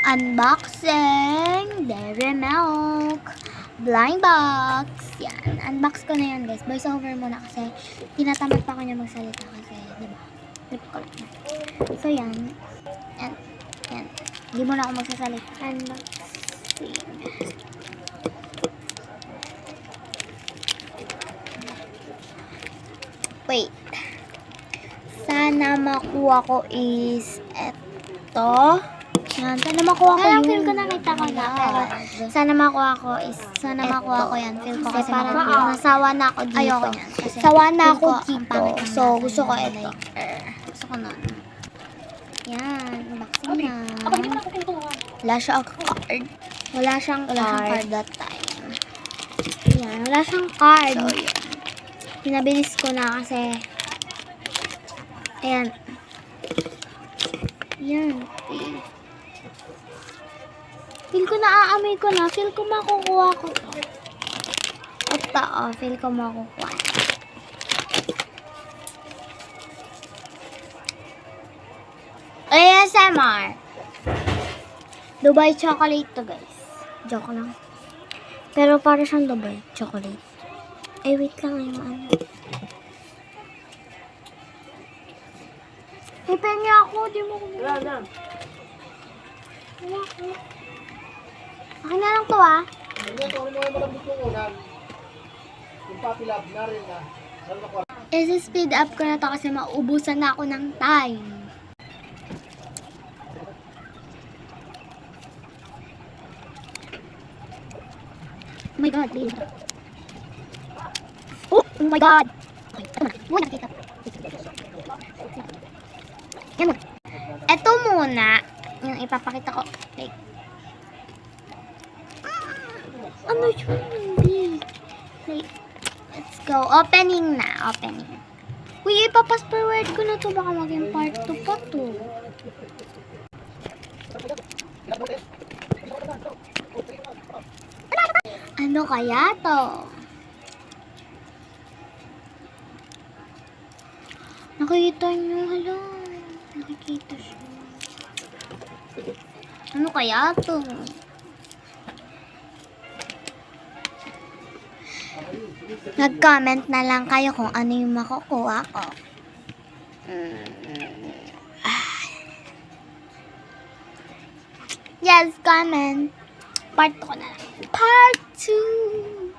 Unboxing Dairy Milk blind box. Yan, unbox ko na yan guys. Voice over muna kasi tinatamad pa ko niya magsalita kasi, di ba? Trip ko lang. So yan. Yan. Yan. Hindi muna ako magsasalita. Unboxing. Wait. Sana makuha ko is eto. Yan, sana makuha ko yun. Feel ko nakita ko na. Sana makuha ko is, sana makuha ko yan. Feel ko kasi parang nasawa na ako dito. Ayoko yan. Sawa na ako dito. So, gusto ko ito. Gusto ko nun. Yan, unboxing na. Wala siyang card. Wala siyang card that time. Yan, wala siyang card. So, yan. Pinabilis ko na kasi ayan. Yan. Feel ko naaamoy ko na. Feel ko makukuha ko to. Ito, feel ko makukuha. ASMR. Dubai chocolate to guys. Joke lang. Pero para siyang Dubai chocolate. Eh, wait lang yung ano. Eh, pengi ako. Di mo kumuli. Wala na. Wala ko. Akin na lang to ah. Hindi, ito rin mga malambot yung unan. Yung puppy love na rin na. Saan nakuha? Speed up ko na to kasi maubusan na ako ng time. Oh my god, babe. Oh my god! Okay, ito na. Muna nakita. Yan na. Ito muna, yung ipapakita ko. Like, ano yun, babe? Like, let's go. Opening na. Opening. Uy, ipapas-forward ko na to. Baka maging part 2 pa to. Ano kaya to? Nakikita nyo, hala. Nakikita siya. Ano kaya to? Nag-comment na lang kayo kung ano yung makukuha ko. Yes, comment. Part 2 ko na lang. Part 2.